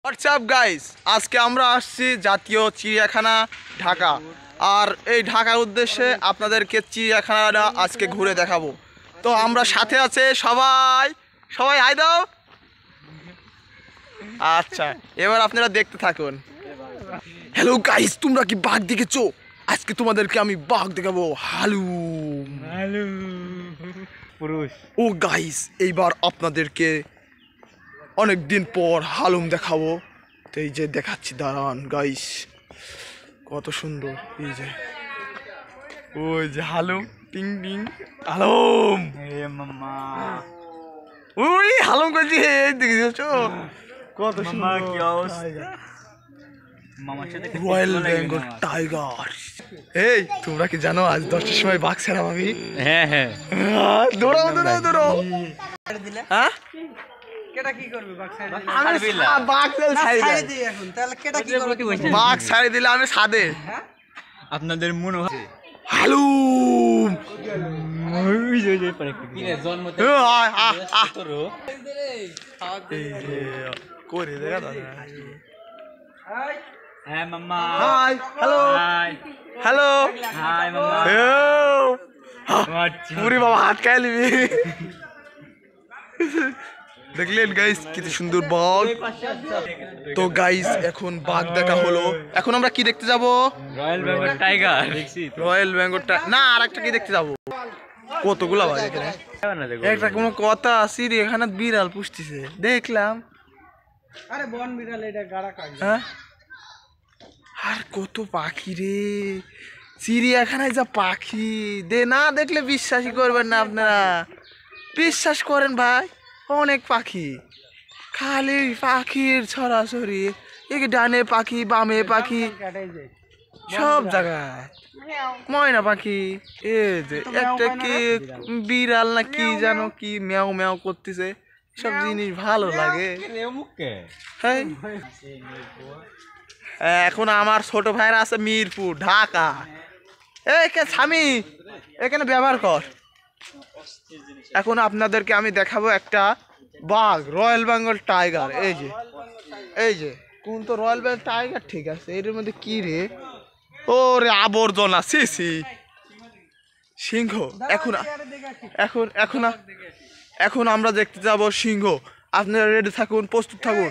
WhatsApp guys, আজকে আমরা আসছি জাতীয় চিড়িয়াখানা ঢাকা। আর এই ঢাকার উদ্দেশ্যে আপনাদেরকে চিড়িয়াখানাটা আজকে ঘুরে দেখাবো। তো আমরা সাথে আছে সবাই সবাই হাই দাও। আচ্ছা, এবার আপনারা দেখতে থাকুন। হ্যালো গাইস, তোমরা কি বাঘ দেখেছো? আজকে তোমাদেরকে আমি বাঘ দেখাবো। হালুম পুরুষ। ও গাইস, এইবার আপনাদেরকে অনেক দিন পর হালুম দেখাবো। তো এই যে দেখাচ্ছি, দাঁড়ান গাইস, কত সুন্দর। এই যে ওই যে হালুম, টিং টিং হালুম। মামা ওই হালুম করছি, এই দেখেছো কত সুন্দর। কি অবস্থা? মামার সাথে রয়্যাল বেঙ্গল টাইগার। এই তোমরা কি জানো আজ 10টার সময় বাঘ ছাড়াম আমি? হ্যাঁ হ্যাঁ, দৌড়াও দৌড়াও দৌড়াও। হ্যাঁ, কেটা কি করবে? বাঘ ছাড়ি দিলে বাঘ ছাড়ি ছাড়ি দিই এখন, তাহলে কেটা কি করবে? বাঘ ছাড়ি দিলে আমি ছাদে। আপনাদের মনে হয় হালুম জন্মতে করে দেখা দাদা। হ্যাঁ মামা। Hi, hello hi hello. Hi মামা। পুরি বাবা হাত খাই নিবি। দেখলেন গাইস কত সুন্দর বাঘ। তো গাইস এখন বাঘ দেখা হলো, এখন আমরা কি দেখতে যাব? রয়্যাল বেঙ্গল টাইগার দেখছি। রয়্যাল বেঙ্গলটা না, আর একটা কি দেখতে যাব? কতগুলা বাঘ এখানে। একটা কোনো কথা আসিরি, এখানে বিড়াল পুষতেছে দেখলাম। আরে বন বিড়াল, এটা গাড়া কাজ। হ্যাঁ, আর কত পাখি রে চিড়িয়াখানায়, যা পাখি দে না দেখলে বিশ্বাসই করবেন না আপনারা। বিশ্বাস করেন ভাই, অনেক পাখি, খালি পাখির ছড়াছড়ি। এই ডানে পাখি, বামে পাখি, কাটাই যায়। সব জায়গায় ময়না পাখি। এই যে একটা কি বিড়াল না কি জানো, কি ম্যাও ম্যাও করতেছে। সব জিনিস ভালো লাগে। হ্যাঁ, এখন আমার ছোট ভাইরা আছে মিরপুর, ঢাকা। এই কে স্বামী, এখানে ব্যবহার কর। এখন আপনাদেরকে আমি দেখাবো একটা বাঘ, রয়্যাল বেঙ্গল টাইগার। এই যে কোন তো রয়্যাল বেঙ্গল টাইগার, ঠিক আছে। এর মধ্যে কি রে? ও রে আবর্জনা, সিসি সিংহ। এখন এখন এখন এখন আমরা দেখতে যাব সিংহ। আপনারা রেডি থাকুন, প্রস্তুত থাকুন।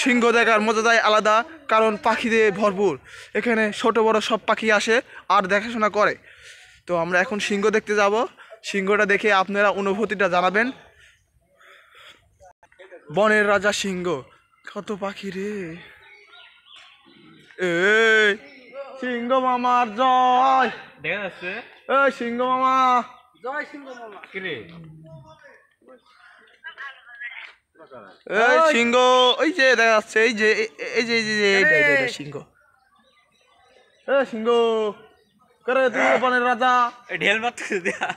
সিংহ দেখার মজাটাই আলাদা, কারণ পাখি দিয়ে ভরপুর। এখানে ছোট বড় সব পাখি আসে আর দেখাশোনা করে। তো আমরা এখন সিংহ দেখতে যাব। সিংহটা দেখে আপনারা অনুভূতিটা জানাবেন। বনের রাজা সিংহ, কত পাখি রে। এই সিংহ মামার জয়। দেখা যাচ্ছে এই সিংহ মামা, জয় সিংহ মামা। কি রে? এই সিংহ, ওই যে দেখা যাচ্ছে, এই যে এই যে এই যে এইটা সিংহ। এই সিংহ করে, তুই বনের রাজা। ঢেল মারতে দেয়া।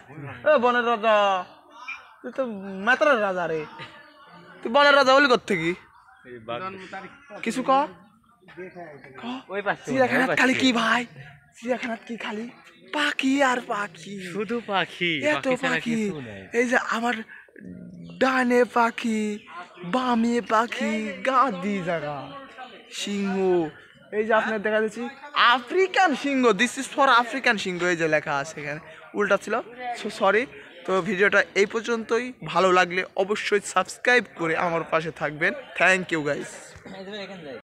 এ বনের রাজা, তুই তো মেতরের রাজা রে। তুই বনের রাজা হলি কোথা থেকে? কিছু ক। ওই পাশে চিড়িয়াখানাত খালি কি ভাই? চিড়িয়াখানাত কি খালি পাখি আর পাখি, শুধু পাখি, এত পাখি। এই যে আমার ডানে পাখি, বামে পাখি, গাদি জায়গা সিংহ। এই যে আপনার দেখা যাচ্ছে আফ্রিকান সিংহ, দিস ইজ ফর আফ্রিকান সিংহ। এই যে লেখা আছে এখানে, উল্টা ছিল, সো সরি। তো ভিডিওটা এই পর্যন্তই। ভালো লাগলে অবশ্যই সাবস্ক্রাইব করে আমার পাশে থাকবেন। Thank you guys.